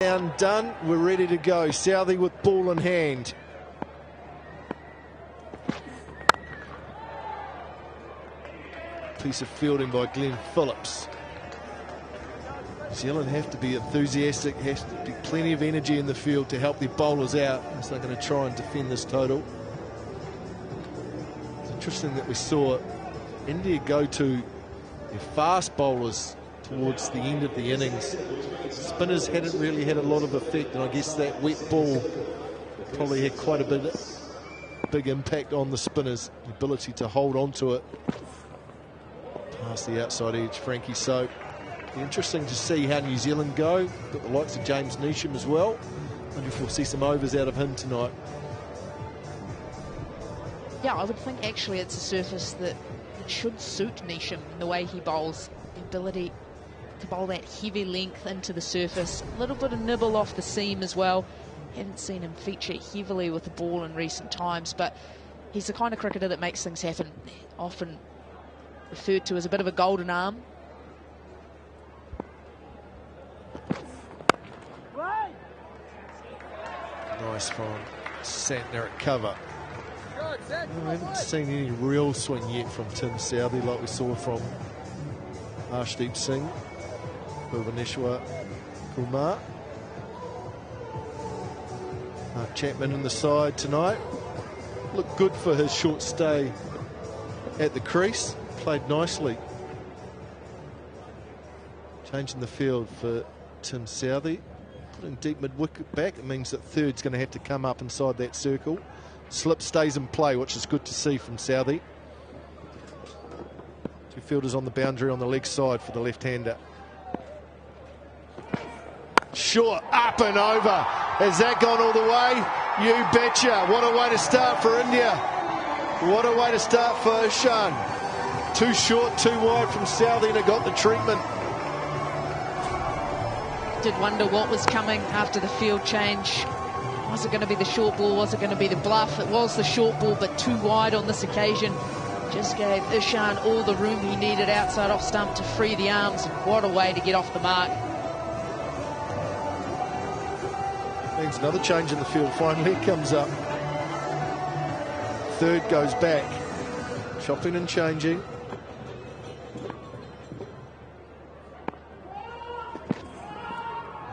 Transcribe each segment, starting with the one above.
Down, done, we're ready to go. Southey with ball in hand. Piece of fielding by Glenn Phillips. New Zealand have to be enthusiastic, has to be plenty of energy in the field to help their bowlers out as they're going to try and defend this total. It's interesting that we saw India go to their fast bowlers towards the end of the innings. Spinners hadn't really had a lot of effect, and I guess that wet ball probably had quite a big impact on the spinners, the ability to hold on to it past the outside edge. Frankie, so interesting to see how New Zealand go. Got the likes of James Neesham as well. I wonder if we'll see some overs out of him tonight. Yeah, I would think actually it's a surface that should suit Neesham in the way he bowls. The ability to bowl that heavy length into the surface, a little bit of nibble off the seam as well. Haven't seen him feature heavily with the ball in recent times, but he's the kind of cricketer that makes things happen. Often referred to as a bit of a golden arm. Nice from Santner at cover. I haven't seen any real swing yet from Tim Southey like we saw from Arshdeep Singh, Bhuvaneshwar Kumar. Chapman in the side tonight. Looked good for his short stay at the crease. Played nicely. Changing the field for Tim Southey. Putting deep mid-wicket back. It means that third's going to have to come up inside that circle. Slip stays in play, which is good to see from Southey. Two fielders on the boundary on the leg side for the left-hander. Short, up and over. Has that gone all the way? You betcha. What a way to start for India. What a way to start for Ishan. Too short, too wide from Southey, and it got the treatment. Did wonder what was coming after the field change. Was it going to be the short ball? Was it going to be the bluff? It was the short ball, but too wide on this occasion. Just gave Ishan all the room he needed outside off stump to free the arms. And what a way to get off the mark. Means another change in the field. Finally it comes up. Third goes back. Chopping and changing.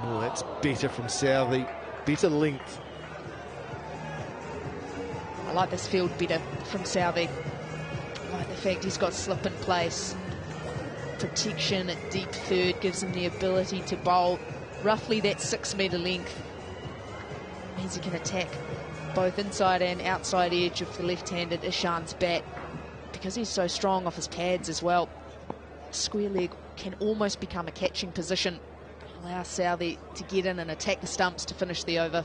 Oh, that's better from Southey. Better length. I like this field better from Southey. I like the fact he's got slip in place. Protection at deep third gives him the ability to bowl roughly that 6 metre length. Means he can attack both inside and outside edge of the left-handed Ishan's bat. Because he's so strong off his pads as well, square leg can almost become a catching position. Allow Southey to get in and attack the stumps to finish the over.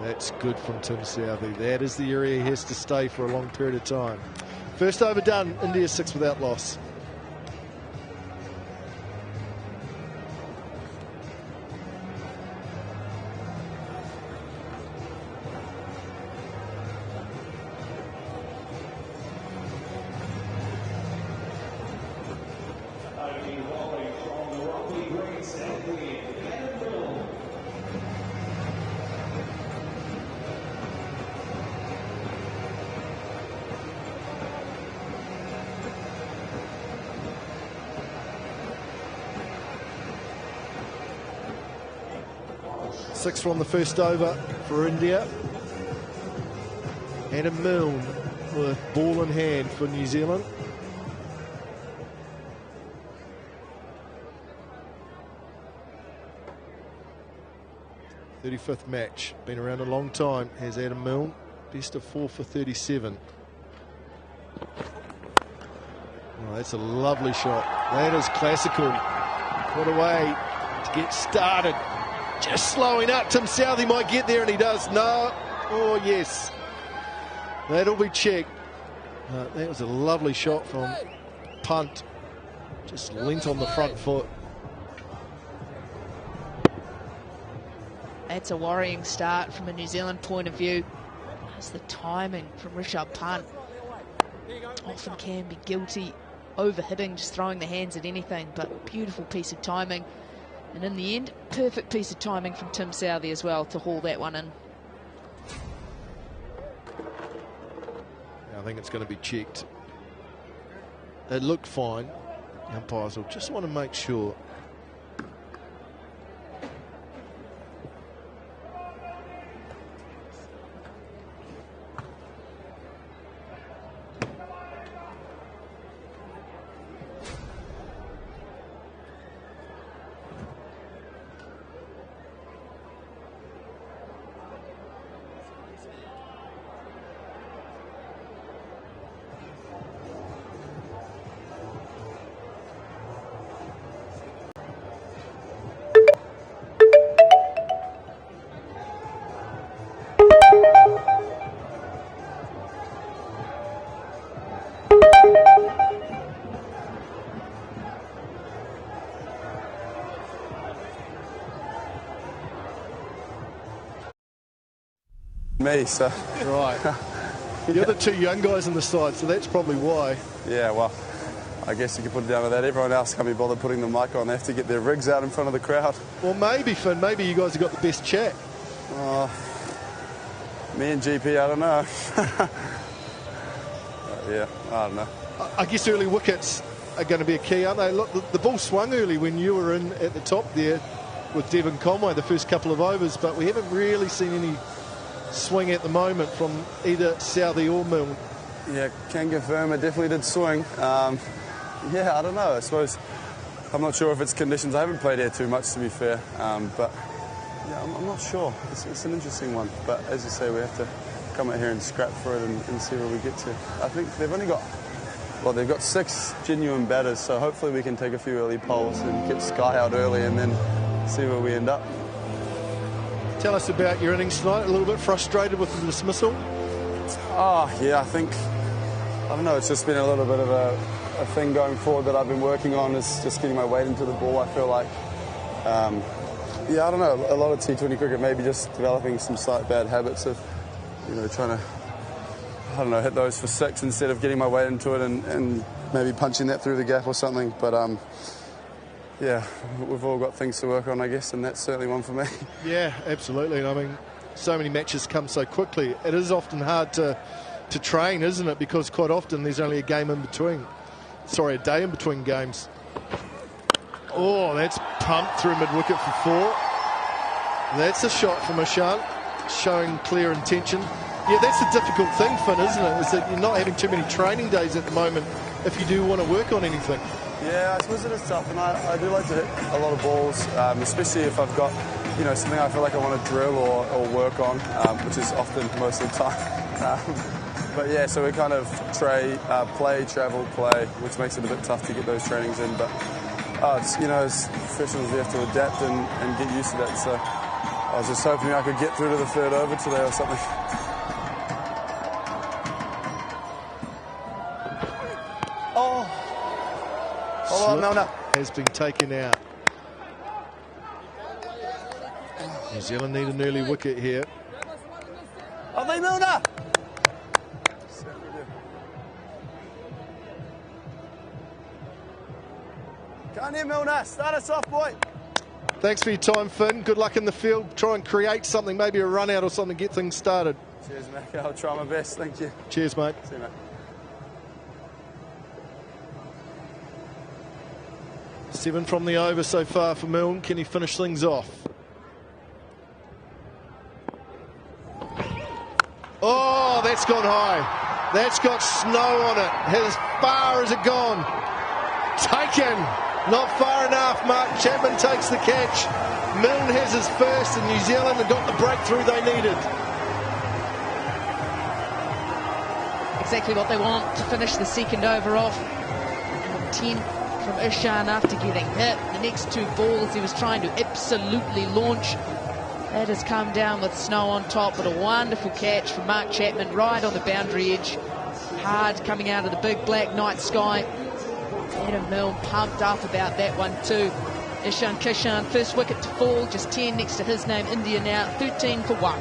That's good from Tim Southey. That is the area he has to stay for a long period of time. First over done, India 6 without loss. Six from the first over for India. Adam Milne with ball in hand for New Zealand. "35th match. Been around a long time, has Adam Milne. Best of 4 for 37. Oh, that's a lovely shot. That is classical. What a way to get started. Just slowing up. Tim Southey might get there, and he does. No. Oh, yes. That'll be checked. That was a lovely shot from punt. Just length on the front foot. That's a worrying start from a New Zealand point of view. That's the timing from Rishabh Pant. Often can be guilty over hitting, just throwing the hands at anything, but beautiful piece of timing. And in the end, perfect piece of timing from Tim Southee as well to haul that one in. I think it's going to be checked. It looked fine. The umpires will just want to make sure. Me, so. Right. You're the two young guys on the side, so that's probably why. Yeah, well, I guess you could put it down to that. Everyone else can't be bothered putting the mic on. They have to get their rigs out in front of the crowd. Well, maybe, Finn, maybe you guys have got the best chat. Me and GP, I don't know. Yeah, I don't know. I guess early wickets are going to be a key, aren't they? Look, the ball swung early when you were in at the top there with Devon Conway the first couple of overs, but we haven't really seen any swing at the moment from either Southee or Milne. Yeah, can confirm it definitely did swing. Yeah, I don't know. I suppose I'm not sure if it's conditions. I haven't played here too much, to be fair, but yeah, I'm not sure. It's an interesting one, but as you say, we have to come out here and scrap for it and see where we get to. I think they've only got, well, they've got 6 genuine batters, so hopefully we can take a few early polls and get Sky out early and then see where we end up. Tell us about your innings tonight. A little bit frustrated with the dismissal? Oh, yeah, I don't know, it's just been a little bit of a thing going forward that I've been working on, is just getting my weight into the ball, I feel like. Yeah, I don't know, a lot of T20 cricket, maybe just developing some slight bad habits of, you know, trying to, I don't know, hit those for 6 instead of getting my weight into it and maybe punching that through the gap or something. But yeah, we've all got things to work on, I guess, and that's certainly one for me. Yeah, absolutely. And I mean, so many matches come so quickly. It is often hard to train, isn't it? Because quite often there's only a game in between. Sorry, a day in between games. Oh, that's pumped through mid-wicket for 4. That's a shot from Ishant, showing clear intention. Yeah, that's the difficult thing, Finn, isn't it? Is that you're not having too many training days at the moment if you do want to work on anything. Yeah, I suppose it is tough, and I do like to hit a lot of balls, especially if I've got, you know, something I feel like I want to drill or work on, which is often most of the time. But yeah, so we kind of play, travel, play, which makes it a bit tough to get those trainings in. But it's, you know, as professionals, we have to adapt and get used to that. So I was just hoping I could get through to the 3rd over today or something. Hold on, no. Has been taken out. New Zealand need an early wicket here. Oh, they Milner! Come here, Milner. Start us off, boy. Thanks for your time, Finn. Good luck in the field. Try and create something, maybe a run out or something, get things started. Cheers, mate. I'll try my best. Thank you. Cheers, mate. See you, mate. 7 from the over so far for Milne. Can he finish things off? Oh, that's gone high. That's got snow on it. As far as it gone. Taken. Not far enough. Mark Chapman takes the catch. Milne has his first, and New Zealand have got the breakthrough they needed. Exactly what they want to finish the second over off. 10 from Ishant after getting hit. The next 2 balls he was trying to absolutely launch. That has come down with snow on top, but a wonderful catch from Mark Chapman right on the boundary edge. Hard coming out of the big black night sky. Adam Milne pumped up about that one too. Ishan Kishan, first wicket to fall, just 10 next to his name. India now 13 for 1.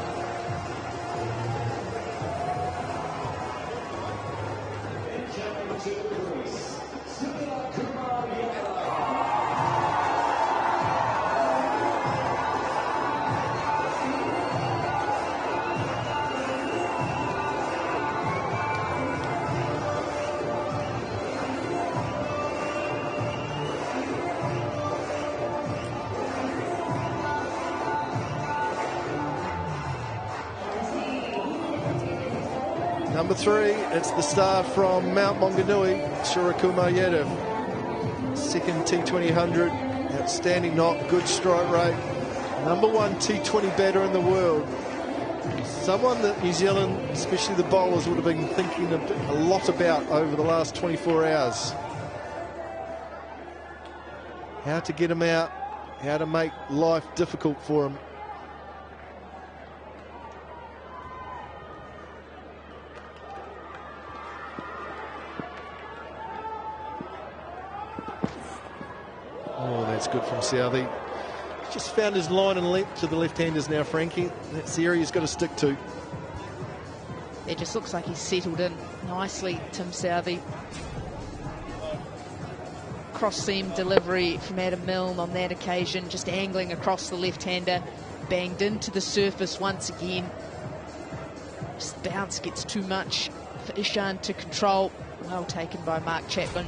Number 3, it's the star from Mount Maunganui, Shirakumo Yadav. Second T20 100, outstanding knock, good strike rate. Number 1 T20 batter in the world. Someone that New Zealand, especially the bowlers, would have been thinking a lot about over the last 24 hours. How to get him out, how to make life difficult for him. Oh, that's good from Southey. Just found his line and length to the left-handers now, Frankie. That's the area he's got to stick to. It just looks like he's settled in nicely, Tim Southey. Cross-seam delivery from Adam Milne on that occasion, just angling across the left-hander, banged into the surface once again. Just the bounce gets too much for Ishan to control. Well taken by Mark Chapman.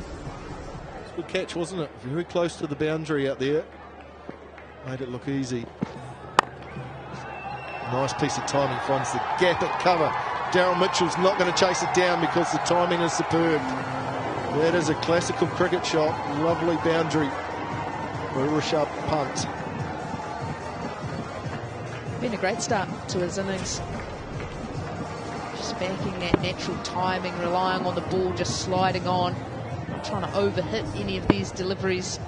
Good catch, wasn't it? Very close to the boundary out there. Made it look easy. Nice piece of timing, finds the gap at cover. Daryl Mitchell's not going to chase it down because the timing is superb. That is a classical cricket shot. Lovely boundary for Rishabh Pant. Been a great start to his innings. Just backing that natural timing, relying on the ball just sliding on. Not trying to overhit any of these deliveries.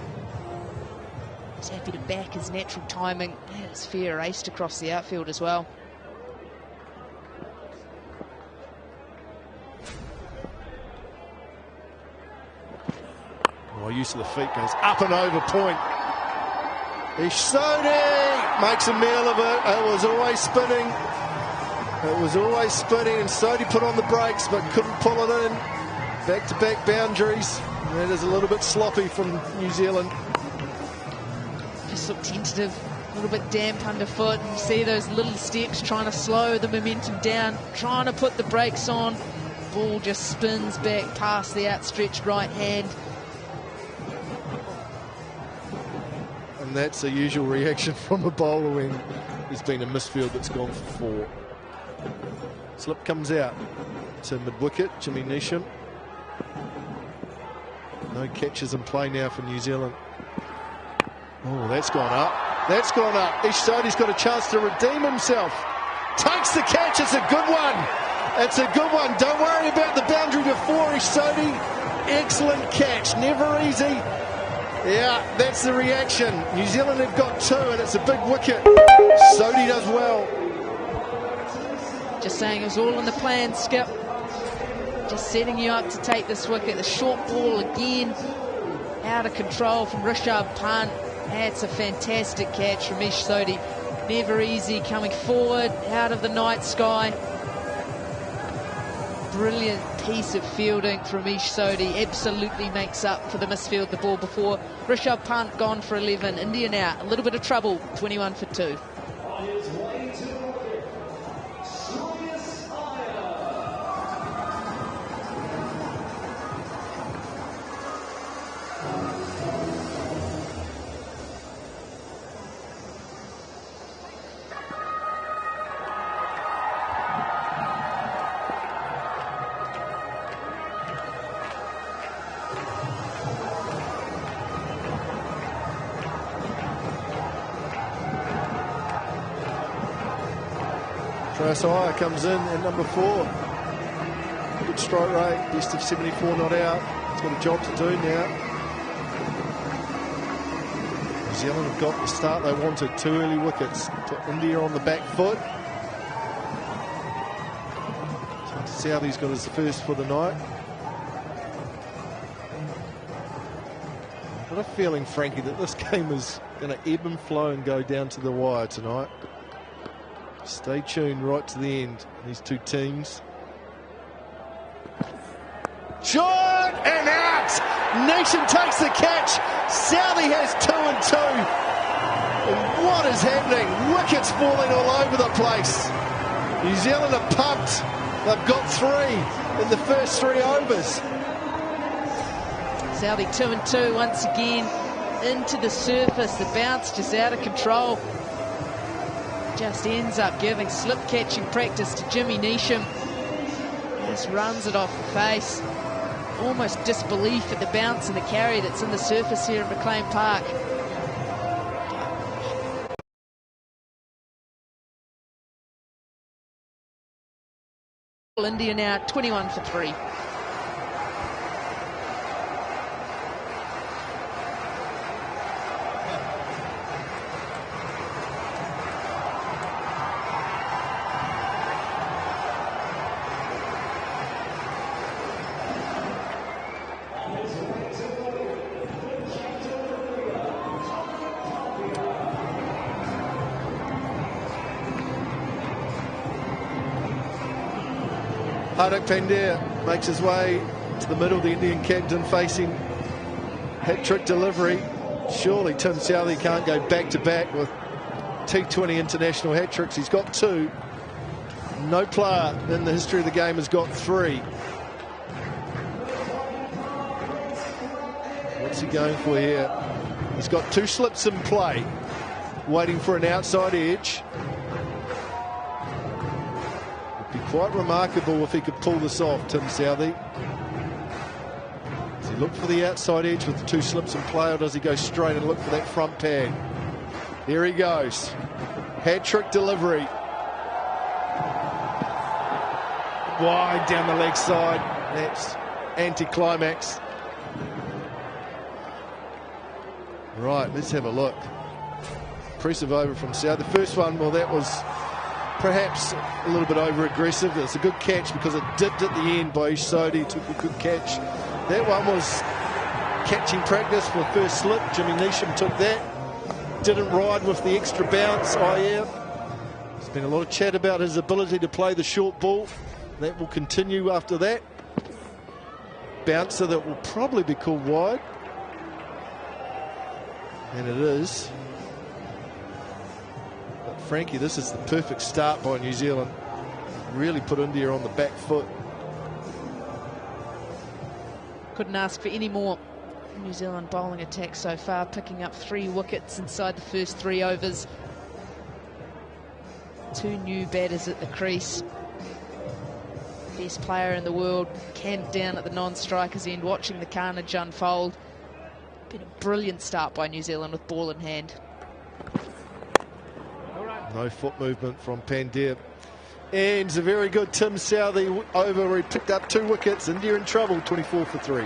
He's happy to back his natural timing. It's fair raced across the outfield as well. Oh, use of the feet, goes up and over point. Sodhi makes a meal of it. It was always spinning. It was always spinning, and Sodhi put on the brakes but couldn't pull it in. Back-to-back boundaries. That is a little bit sloppy from New Zealand. Just looked tentative, a little bit damp underfoot. You see those little steps trying to slow the momentum down, trying to put the brakes on. Ball just spins back past the outstretched right hand. And that's a usual reaction from a bowler when there's been a misfield that's gone for 4. Slip comes out to mid-wicket, Jimmy Neesham. No catches in play now for New Zealand. Oh, that's gone up. That's gone up. Ish Sodhi's got a chance to redeem himself. Takes the catch. It's a good one. It's a good one. Don't worry about the boundary before Ish Sodhi. Excellent catch. Never easy. Yeah, that's the reaction. New Zealand have got 2, and it's a big wicket. Sodhi does well. Just saying it was all in the plan, Skip. Just setting you up to take this wicket. The short ball again, out of control from Rishabh Pant. That's a fantastic catch from Ish Sodhi. Never easy, coming forward out of the night sky. Brilliant piece of fielding from Ish Sodhi. Absolutely makes up for the misfield the ball before. Rishabh Pant gone for 11. India now, a little bit of trouble, 21 for 2. Travis comes in at number 4. Good strike rate, best of 74 not out. He's got a job to do now. New Zealand have got the start they wanted. 2 early wickets. Put India on the back foot. Southey's got his first for the night. I've got a feeling, Frankie, that this game is going to ebb and flow and go down to the wire tonight. Stay tuned right to the end, these 2 teams. Short and out! Nation takes the catch. Southey has 2 and 2. And what is happening? Wickets falling all over the place. New Zealand are pumped. They've got 3 in the first 3 overs. Southey 2 and 2 once again into the surface. The bounce just out of control. Just ends up giving slip catching practice to Jimmy Neesham. just runs it off the face. Almost disbelief at the bounce and the carry that's in the surface here at McLean Park. India now 21 for 3. Hardik Pandya makes his way to the middle, the Indian captain facing hat-trick delivery. Surely Tim Southee can't go back-to-back with T20 international hat-tricks. He's got 2. No player in the history of the game has got 3. What's he going for here? He's got 2 slips in play, waiting for an outside edge. Quite remarkable if he could pull this off, Tim Southee. Does he look for the outside edge with the 2 slips in play, or does he go straight and look for that front pad? There he goes. Hat-trick delivery. Wide down the leg side. That's anti-climax. Right, let's have a look. Impressive over from South. The first one, well, that was perhaps a little bit over-aggressive. It's a good catch because it dipped at the end by Sodhi. Took a good catch. That one was catching practice for first slip. Jimmy Neesham took that. Didn't ride with the extra bounce. There's been a lot of chat about his ability to play the short ball. That will continue after that. Bouncer that will probably be called wide. And it is. Frankie, this is the perfect start by New Zealand. Really put India on the back foot. Couldn't ask for any more. New Zealand bowling attack so far, picking up 3 wickets inside the first 3 overs. 2 new batters at the crease. Best player in the world camped down at the non-strikers end, watching the carnage unfold. Been a brilliant start by New Zealand with ball in hand. No foot movement from Pandya. And a very good Tim Southee over where he picked up 2 wickets. India in trouble, 24 for 3.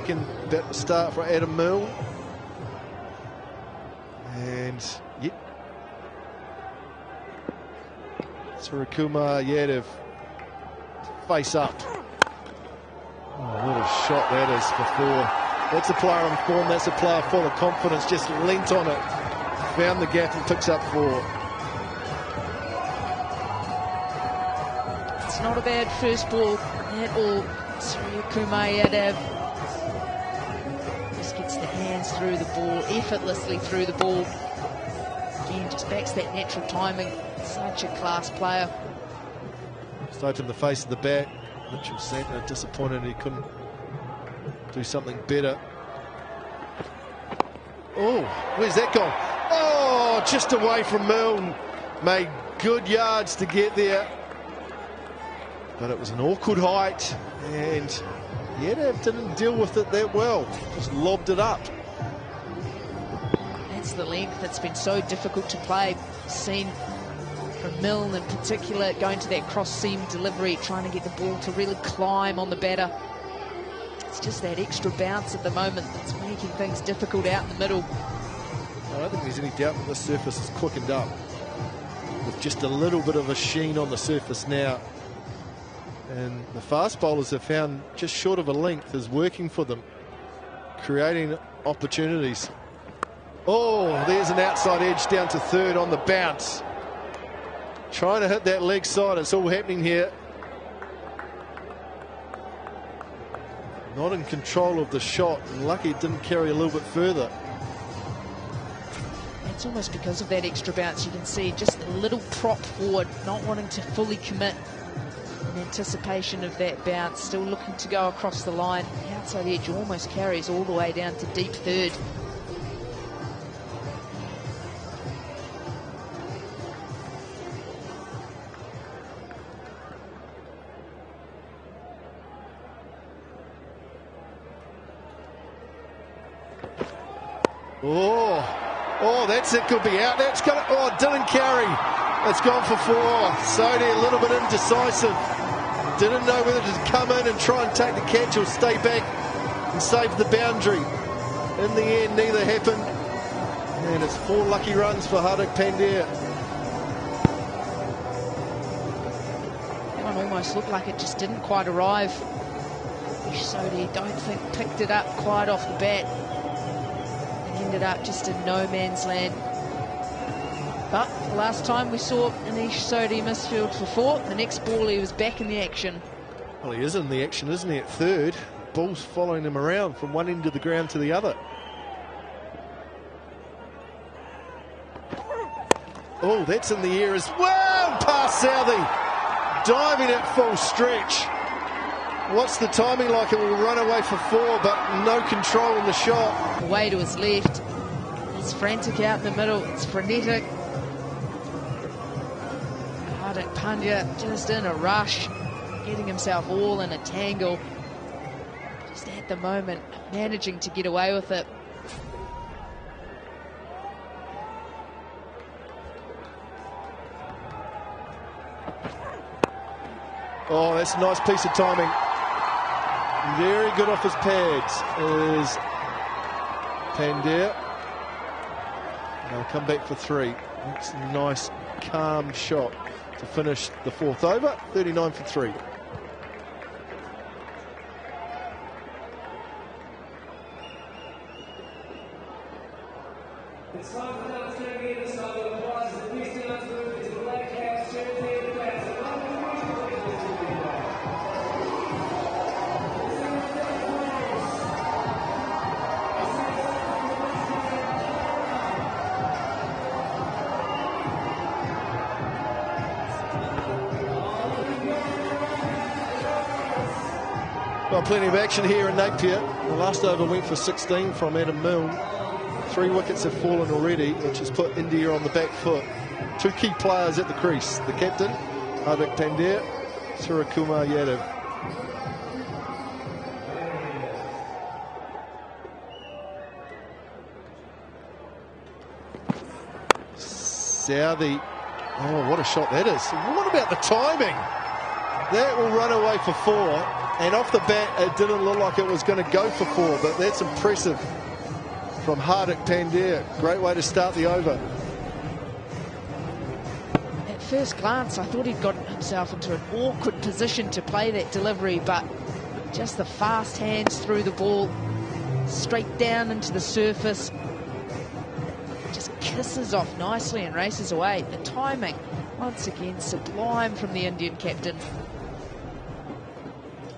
Can bet the start for Adam Milne. And yep. Suryakumar Yadav. Face up. Oh, what a shot that is for 4. That's a player on form. That's a player full of confidence. Just leant on it. Found the gap and picks up 4. It's not a bad first ball at all. Suryakumar Yadav just gets the hands through the ball, effortlessly through the ball. Again, just backs that natural timing. Such a class player. Straight in the face of the bat. Mitchell Santner disappointed he couldn't do something better. Oh, where's that gone? Oh, just away from Milne. Made good yards to get there. But it was an awkward height, and Yadav didn't deal with it that well. Just lobbed it up. That's the length that's been so difficult to play. Seen from Milne in particular, going to that cross-seam delivery, trying to get the ball to really climb on the batter. It's just that extra bounce at the moment that's making things difficult out in the middle. I don't think there's any doubt that the surface is quickened up, with just a little bit of a sheen on the surface now. And the fast bowlers have found just short of a length is working for them, creating opportunities. Oh, there's an outside edge down to 3rd on the bounce. Trying to hit that leg side. It's all happening here. Not in control of the shot. Lucky it didn't carry a little bit further. It's almost because of that extra bounce. You can see just a little prop forward, not wanting to fully commit. in anticipation of that bounce, still looking to go across the line. The outside edge almost carries all the way down to deep third. Oh, that's it, could be out. That's got it. Oh, didn't carry. It's gone for 4. Sodhi a little bit indecisive. Didn't know whether to come in and try and take the catch or stay back and save the boundary. In the end, neither happened. And it's 4 lucky runs for Hardik Pandya. That one almost looked like it just didn't quite arrive. Sodhi, don't think, picked it up quite off the bat. Ended up just in no man's land. But the last time we saw Anish Sodhi misfield for 4, the next ball he was back in the action. Well, he is in the action, isn't he, at third? Ball's following him around from one end of the ground to the other. Oh, that's in the air as well, past Southey. Diving at full stretch. What's the timing like? It will run away for 4, but no control in the shot. Away to his left. It's frantic out in the middle. It's frenetic. Hardik Pandya just in a rush, getting himself all in a tangle. Just at the moment, managing to get away with it. Oh, that's a nice piece of timing. Very good off his pads is Pandya. They'll come back for 3. That's a nice, calm shot to finish the 4th over. 39 for 3. It's time for the tailgate to start with the prize. The New Zealand group is the Black Caps Champion Class. Well, plenty of action here in Napier. The last over went for 16 from Adam Milne. 3 wickets have fallen already, which has put India on the back foot. 2 key players at the crease. The captain, Hardik Pandya, Suryakumar Yadav. Southey. Oh, what a shot that is. What about the timing? That will run away for 4. And off the bat, it didn't look like it was going to go for 4, but that's impressive from Hardik Pandya. Great way to start the over. At first glance, I thought he'd got himself into an awkward position to play that delivery, but just the fast hands through the ball, straight down into the surface, just kisses off nicely and races away. The timing, once again, sublime from the Indian captain.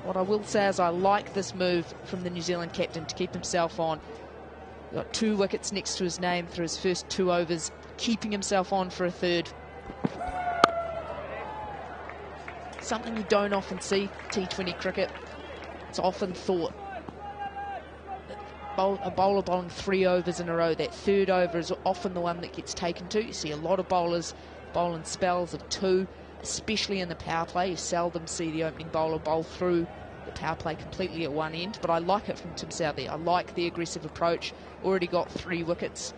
What I will say is I like this move from the New Zealand captain to keep himself on. Got 2 wickets next to his name through his first 2 overs, keeping himself on for a 3rd. Something you don't often see, T20 cricket. It's often thought that a bowler bowling 3 overs in a row, that 3rd over is often the one that gets taken to. You see a lot of bowlers bowling spells of 2, especially in the power play. You seldom see the opening bowler bowl through the power play completely at one end, but I like it from Tim Southey. I like the aggressive approach. Already got 3 wickets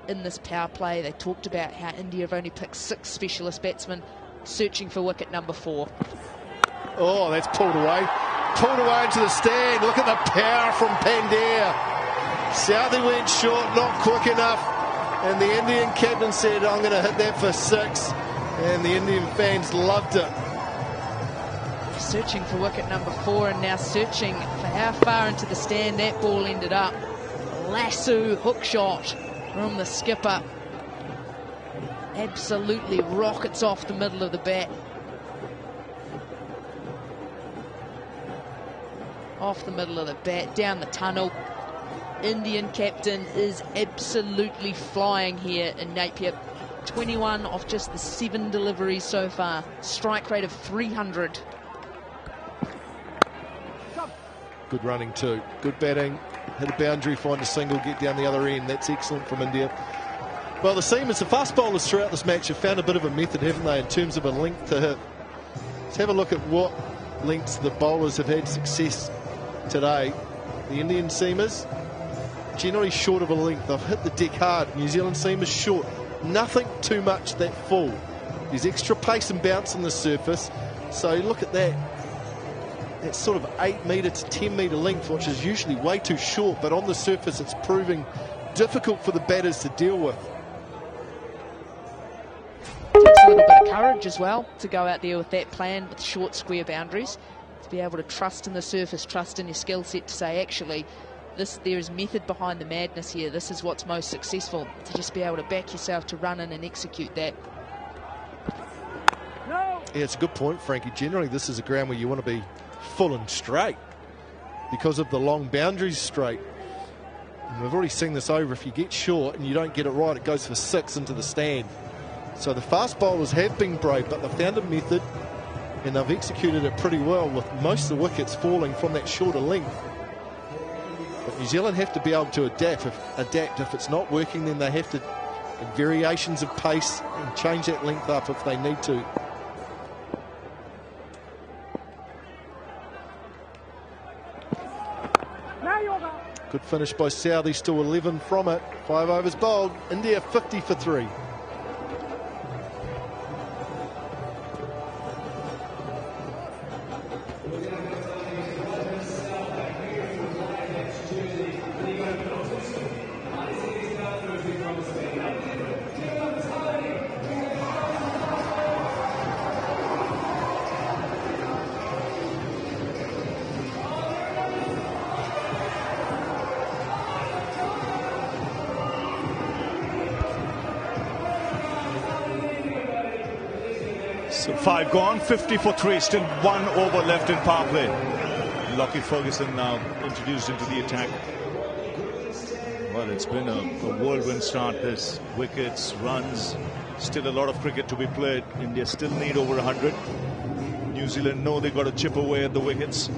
in this power play. They talked about how India have only picked 6 specialist batsmen, searching for wicket number 4. Oh, that's pulled away. Pulled away into the stand. Look at the power from Pandya. Southey went short, not quick enough. And the Indian captain said, I'm going to hit that for 6. And the Indian fans loved it. Searching for wicket number 4 and now searching for how far into the stand that ball ended up. Lasso hook shot from the skipper. Absolutely rockets off the middle of the bat. Off the middle of the bat, down the tunnel. Indian captain is absolutely flying here in Napier. 21 off just the 7 deliveries so far. Strike rate of 300. Good running too. Good batting. Hit a boundary, find a single, get down the other end. That's excellent from India. Well, the seamers, the fast bowlers throughout this match have found a bit of a method, haven't they, in terms of a length to hit. Let's have a look at what lengths the bowlers have had success today. The Indian seamers, generally short of a length. They've hit the deck hard. New Zealand seamers short. Nothing too much that full. There's extra pace and bounce on the surface. So look at that. That's sort of 8 metre to 10 metre length, which is usually way too short, but on the surface it's proving difficult for the batters to deal with. Takes a little bit of courage as well to go out there with that plan with short square boundaries, to be able to trust in the surface, trust in your skill set, to say actually there is method behind the madness here, this is what's most successful, to just be able to back yourself to run in and execute that. Yeah, it's a good point, Frankie. Generally this is a ground where you want to be full and straight because of the long boundaries straight. And we've already seen this over. If you get short and you don't get it right, it goes for 6 into the stand. So the fast bowlers have been brave, but they've found a method and they've executed it pretty well, with most of the wickets falling from that shorter length. But New Zealand have to be able to adapt. If it's not working, then they have to add variations of pace and change that length up if they need to. Good finish by Southey, still 11 from it. 5 overs bowled. India 50 for 3. So 5 gone, 50 for 3, still 1 over left in power play. Lockie Ferguson now introduced into the attack. Well, it's been a whirlwind start. There's wickets, runs, still a lot of cricket to be played. India still need over 100. New Zealand know they got to chip away at the wickets.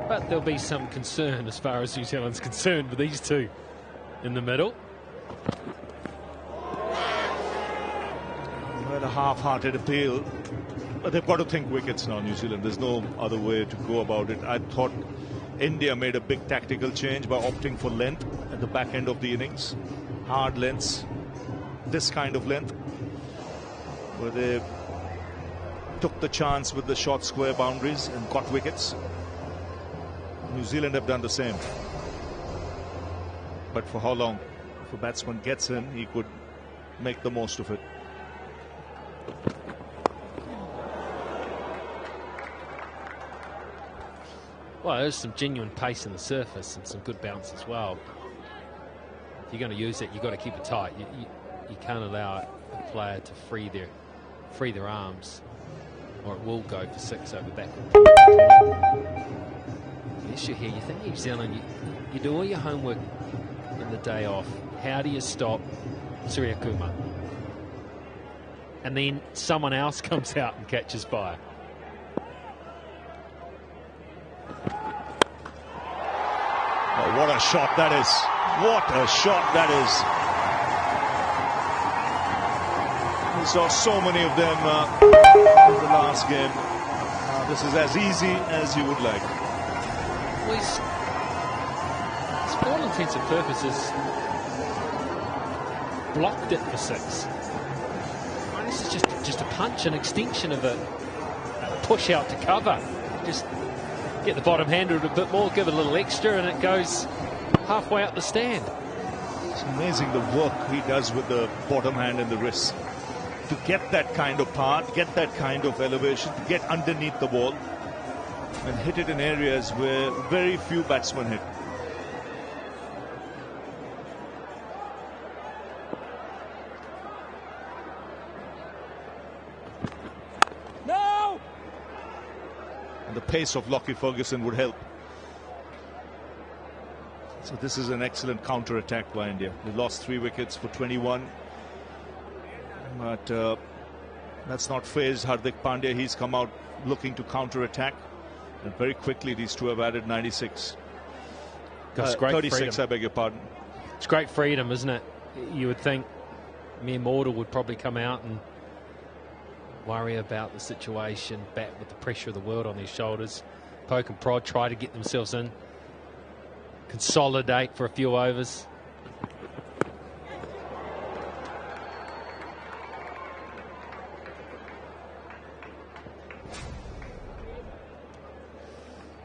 But there'll be some concern as far as New Zealand's concerned with these two in the middle. A half-hearted appeal, but they've got to think wickets now, New Zealand. There's no other way to go about it. I thought India made a big tactical change by opting for length at the back end of the innings. Hard lengths, this kind of length, where they took the chance with the short square boundaries and got wickets. New Zealand have done the same. But for how long? If a batsman gets in, he could make the most of it. Well, there's some genuine pace in the surface and some good bounce as well. If you're going to use it, you've got to keep it tight. You can't allow a player to free their arms, or it will go for 6 over backward. The issue here, you think New Zealand, you do all your homework in the day off. How do you stop Surya Kumar? And then someone else comes out and catches fire. Oh, what a shot that is. What a shot that is. We saw so many of them in the last game. This is as easy as you would like. Well, for all intents and purposes, blocked it for 6. This is just a punch, an extension of a push out to cover. Just get the bottom hander a bit more, give it a little extra, and it goes halfway up the stand. It's amazing the work he does with the bottom hand and the wrist to get that kind of power, to get that kind of elevation, to get underneath the ball and hit it in areas where very few batsmen hit. The pace of Lockie Ferguson would help. So this is an excellent counter-attack by India. They lost 3 wickets for 21. But That's not phased Hardik Pandya. He's come out looking to counter-attack. And very quickly, these two have added 96. That's great 36, freedom. I beg your pardon. It's great freedom, isn't it? You would think Mir Mortal would probably come out and worry about the situation, bat with the pressure of the world on their shoulders. Poke and prod, try to get themselves in. Consolidate for a few overs.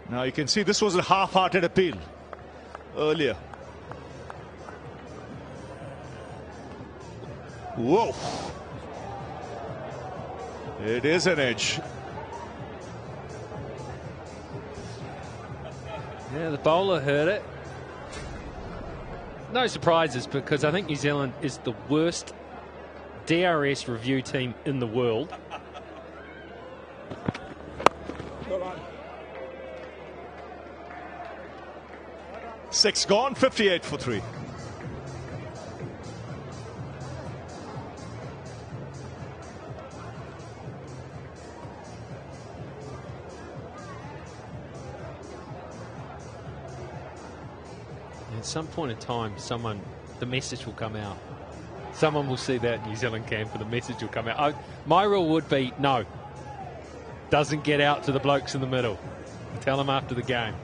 Now you can see this was a half-hearted appeal earlier. Whoa. It is an edge. Yeah, the bowler heard it. No surprises, because I think New Zealand is the worst DRS review team in the world. Six gone, 58 for 3. At some point in time, the message will come out. Someone will see that New Zealand camp and the message will come out. My rule would be, no. Doesn't get out to the blokes in the middle. Tell them after the game.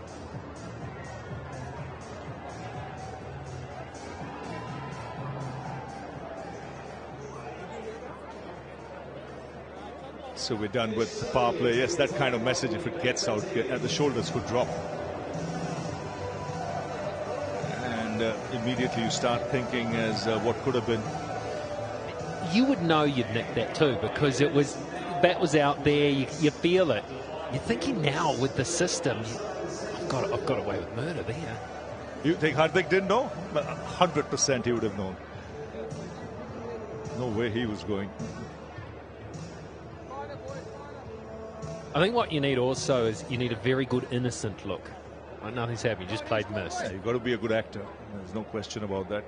So we're done with the power play. Yes, that kind of message, if it gets out, the shoulders could drop. And immediately you start thinking as what could have been. You would know you'd nicked that too, because bat was out there. You feel it. You're thinking now with the system, I've got away with murder there. You think Hardik didn't know? 100% he would have known. No way he was going. I think what you need also is you need a very good innocent look. Like nothing's happened, you just played miss. Yeah, you've got to be a good actor. There's no question about that.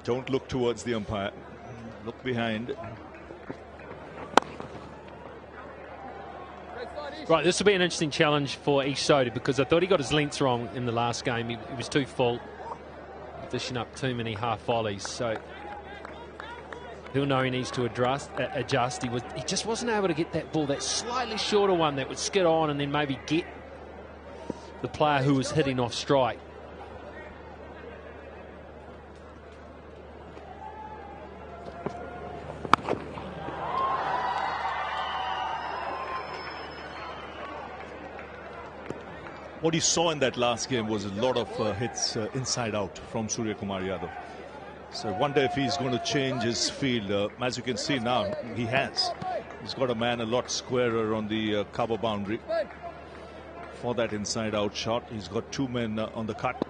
Don't look towards the umpire. Look behind. Right, this will be an interesting challenge for Ish Sodhi, because I thought he got his lengths wrong in the last game. He was too full, dishing up too many half volleys. So he'll know he needs to adjust. He just wasn't able to get that ball, that slightly shorter one that would skid on and then maybe get the player who was hitting off strike. What you saw in that last game was a lot of hits inside out from Surya Kumar Yadav. So I wonder if he's going to change his field. As you can see now, he has. He's got a man a lot squarer on the cover boundary for that inside out shot. He's got two men on the cut.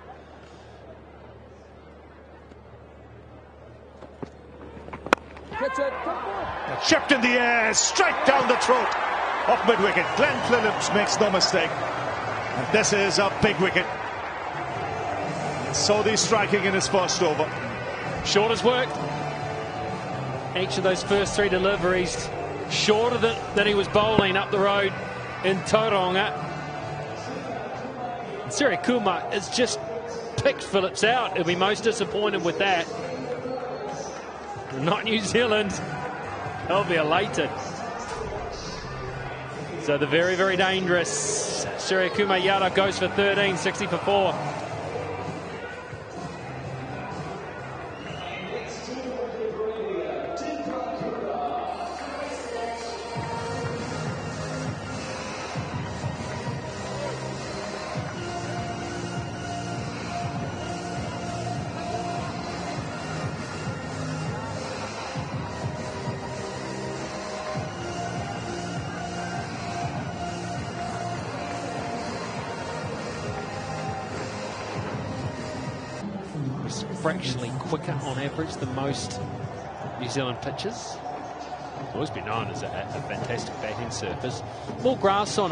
Chipped in the air, straight down the throat of mid-wicket. Glenn Phillips makes no mistake. And this is a big wicket. Sodhi striking in his first over. Short has worked. Each of those first three deliveries shorter than he was bowling up the road in Tauranga. Surya Kumar has just picked Phillips out. He'll be most disappointed with that. Not New Zealand. They'll be elated. So the very, very dangerous Surya Kumar Yadav goes for 13, 60 for 4. Fractionally quicker on average than most New Zealand pitches. Always been known as a fantastic batting surface. More grass on it